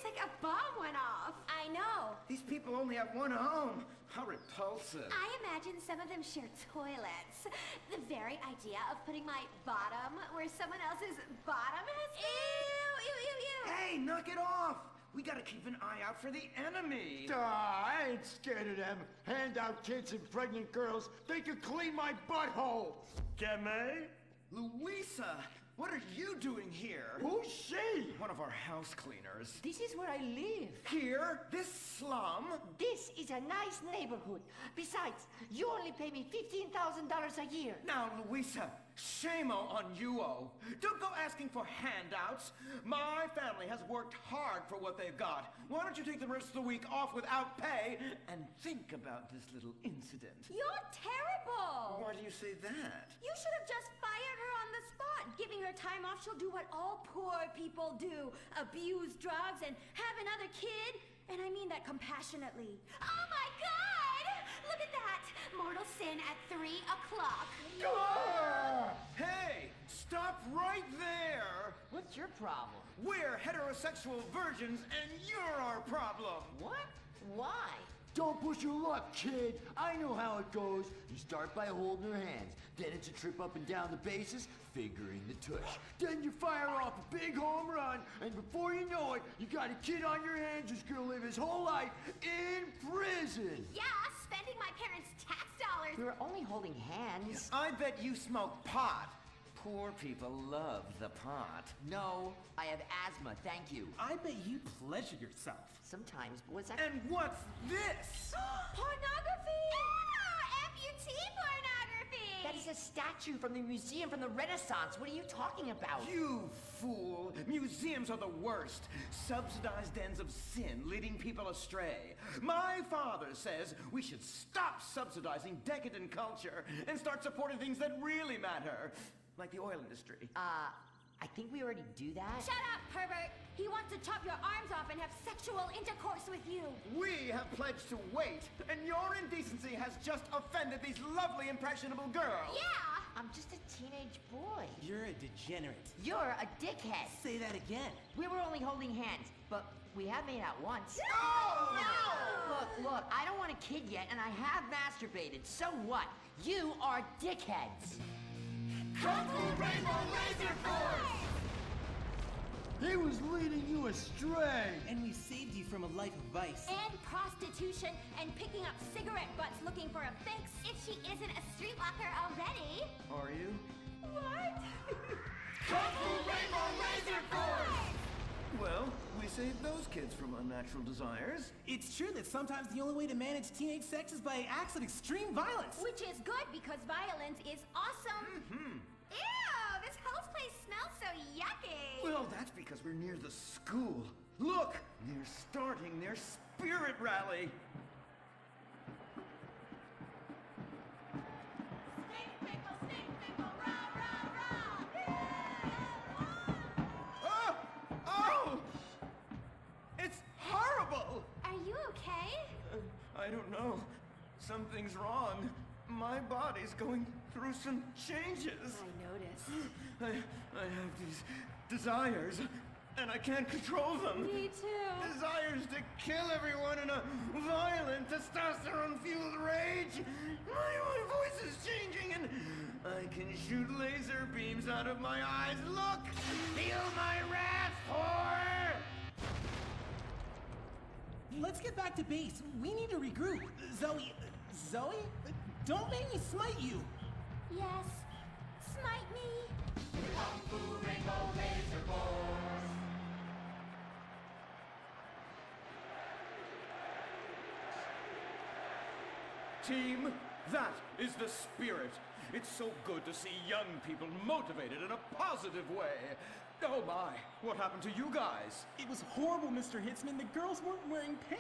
It's like a bomb went off. I know. These people only have one home. How repulsive. I imagine some of them share toilets. The very idea of putting my bottom where someone else's bottom has been. Ew, ew, ew, ew. Hey, knock it off. We gotta keep an eye out for the enemy. I ain't scared of them. Handout kids and pregnant girls. They could clean my butthole. Can Louisa, what are you doing here? Who's she? One of our house cleaners. This is where I live. Here? This slum? This is a nice neighborhood. Besides, you only pay me $15,000 a year. Now, Louisa, shame on you-o. Don't go asking for handouts. My family has worked hard for what they've got. Why don't you take the rest of the week off without pay and think about this little incident? You're terrible. Why do you say that? You should have just fired her on the spot. Giving her time off, she'll do what all poor people do. Abuse drugs and have another kid. And I mean that compassionately. Oh my God! Look at that! Mortal sin at 3 o'clock. Hey, stop right there! What's your problem? We're heterosexual virgins and you're our problem! What? Why? Don't push your luck, kid. I know how it goes. You start by holding her hands. Then it's a trip up and down the bases, fingering the tush. Then you fire off a big home run, and before you know it, you got a kid on your hands who's gonna live his whole life in prison. Yeah, spending my parents' tax dollars. We were only holding hands. I bet you smoke pot. Poor people love the pot. No, I have asthma, thank you. I bet you pleasure yourself. Sometimes, but what's that? And what's this? Pornography! Amputee pornography! That is a statue from the museum from the Renaissance. What are you talking about? You fool! Museums are the worst. Subsidized dens of sin, leading people astray. My father says we should stop subsidizing decadent culture and start supporting things that really matter. Like the oil industry. I think we already do that. Shut up, pervert! He wants to chop your arms off and have sexual intercourse with you. We have pledged to wait, and your indecency has just offended these lovely, impressionable girls. Yeah! I'm just a teenage boy. You're a degenerate. You're a dickhead. Say that again. We were only holding hands, but we have made out once. No! Look, I don't want a kid yet, and I have masturbated. So what? You are dickheads. Kung Fu Rainbow Laser Force! He was leading you astray. And we saved you from a life of vice. And prostitution and picking up cigarette butts looking for a fix if she isn't a streetwalker already. Are you? What? Kung Fu Rainbow Laser Force! Well, we saved those kids from unnatural desires. It's true that sometimes the only way to manage teenage sex is by acts of extreme violence. Which is good because violence is awesome. Ew, this whole place smells so yucky. Well, that's because we're near the school. Look, they're starting their spirit rally. Stink pickle, rah, rah, rah. Oh! It's horrible! Are you okay? I don't know. Something's wrong. My body's going through some changes. I noticed. I have these desires, and I can't control them. Me too. Desires to kill everyone in a violent, testosterone-fueled rage. My voice is changing, and I can shoot laser beams out of my eyes. Look! Feel my wrath, whore! Let's get back to base. We need to regroup. Zoe? Don't make me smite you. Yes. Smite me. Kung Fu Rainbow Laser Force! Team, that is the spirit. It's so good to see young people motivated in a positive way. Oh my, what happened to you guys? It was horrible, Mr. Hitzman. The girls weren't wearing pants.